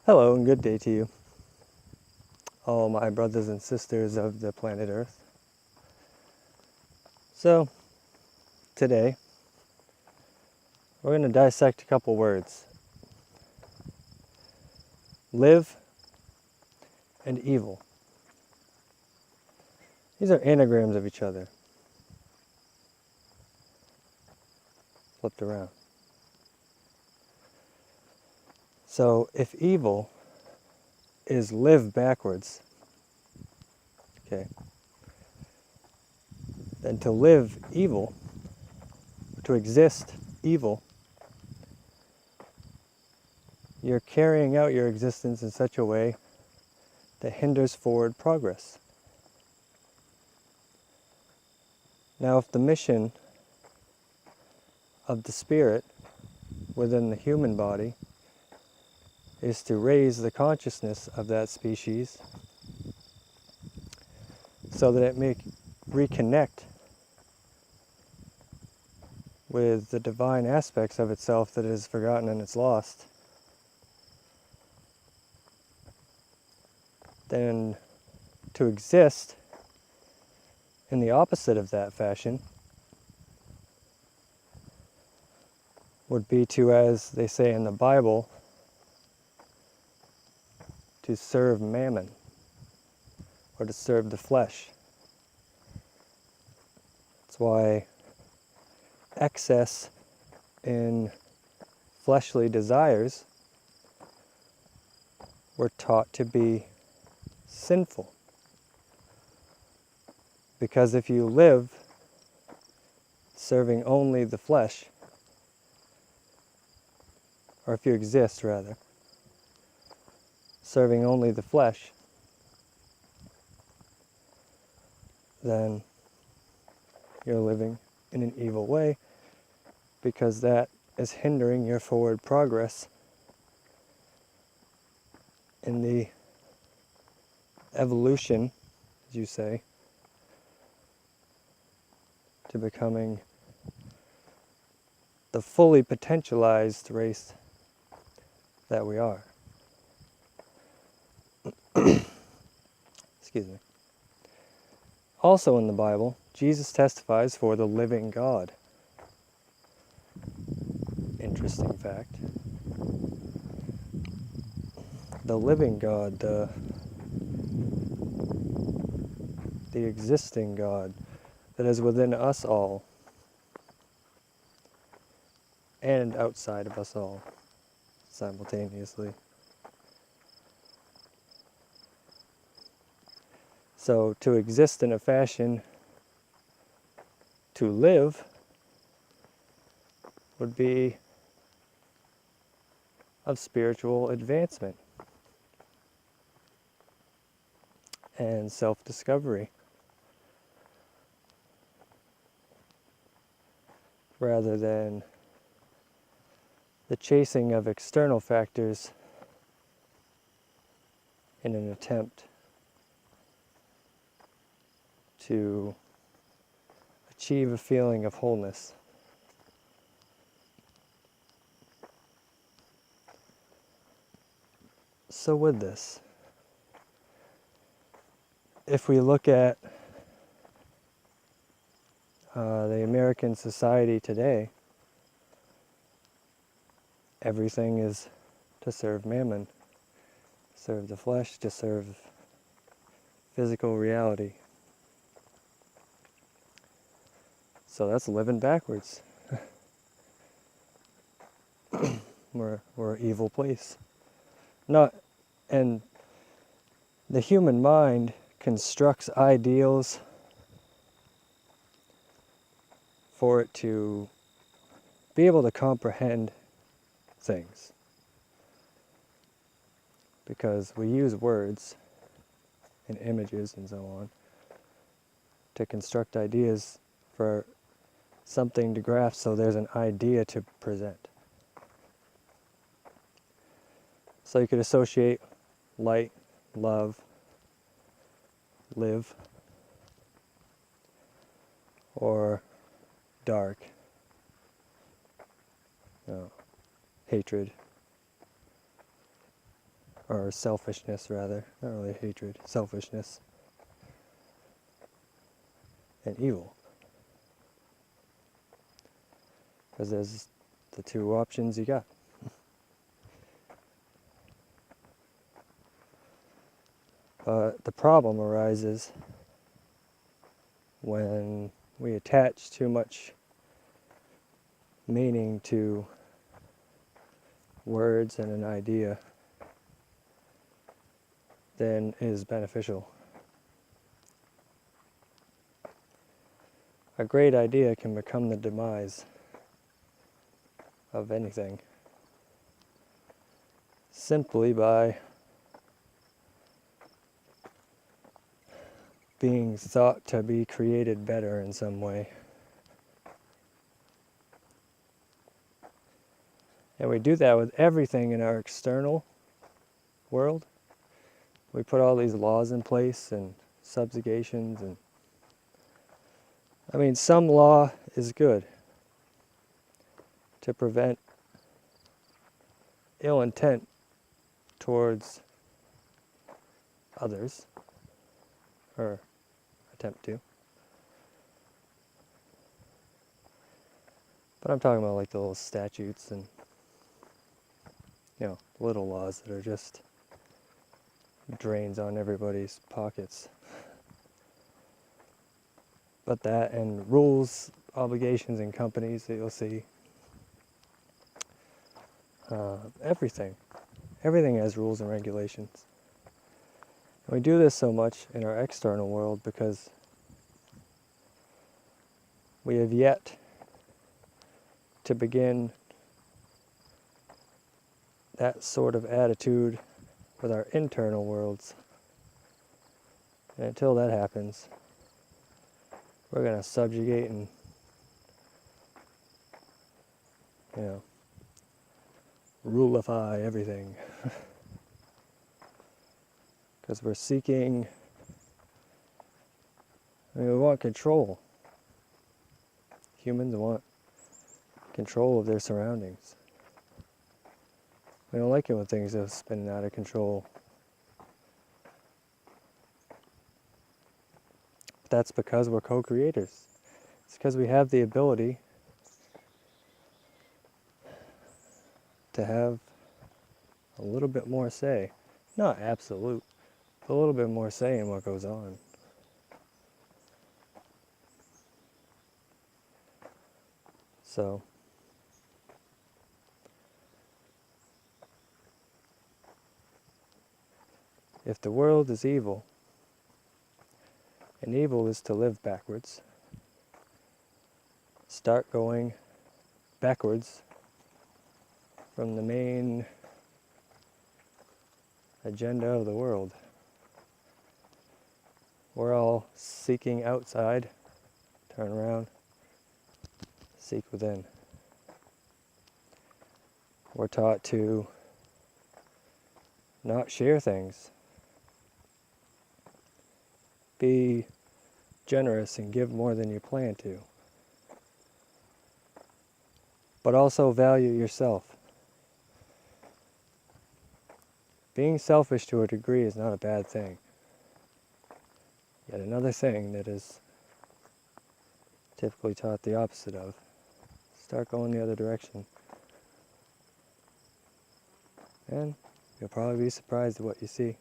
Hello and good day to you, all my brothers and sisters of the planet Earth. So, today, we're going to dissect a couple words. Live and eviL. These are anagrams of each other, flipped around. So, if eviL is live backwards, okay, then to live eviL, to exist eviL, you're carrying out your existence in such a way that hinders forward progress. Now, if the mission of the spirit within the human body is to raise the consciousness of that species so that it may reconnect with the divine aspects of itself that it has forgotten and it's lost, then to exist in the opposite of that fashion would be to, as they say in the Bible, to serve mammon, or to serve the flesh. That's why excess in fleshly desires were taught to be sinful. Because if you live serving only the flesh, or if you exist rather, serving only the flesh, then you're living in an evil way, because that is hindering your forward progress in the evolution, as you say, to becoming the fully potentialized race that we are. Excuse me. Also in the Bible, Jesus testifies for the living God. Interesting fact. The living God, the existing God that is within us all and outside of us all simultaneously. So to exist in a fashion to live would be of spiritual advancement and self-discovery, rather than the chasing of external factors in an attempt to achieve a feeling of wholeness. So with this, if we look at the American society today, everything is to serve mammon, serve the flesh, to serve physical reality. So that's living backwards. We're an evil place. And the human mind constructs ideals for it to be able to comprehend things. Because we use words and images and so on to construct ideas for something to grasp, so there's an idea to present. So you could associate light, love, live, or dark, hatred, or selfishness rather, not really hatred, selfishness, and evil. Because there's the two options you got. The problem arises when we attach too much meaning to words and an idea than is beneficial. A great idea can become the demise of anything simply by being thought to be created better in some way. And we do that with everything in our external world. We put all these laws in place and subjugations, and I mean, some law is good to prevent ill intent towards others, or attempt to. But I'm talking about like the little statutes and, you know, little laws that are just drains on everybody's pockets. But that and rules, obligations in companies that you'll see, everything has rules and regulations. And we do this so much in our external world because we have yet to begin that sort of attitude with our internal worlds. And until that happens, we're going to subjugate and, you know, rulify everything. Because we're seeking, I mean, we want control. Humans want control of their surroundings. We don't like it when things are spinning out of control. But that's because we're co-creators. It's because we have the ability to have a little bit more say. Not absolute, but a little bit more say in what goes on. So, if the world is evil, and evil is to live backwards, start going backwards from the main agenda of the world. We're all seeking outside, turn around, seek within. We're taught to not share things. Be generous and give more than you plan to. But also value yourself. Being selfish to a degree is not a bad thing. Yet another thing that is typically taught the opposite of. Start going the other direction. And you'll probably be surprised at what you see.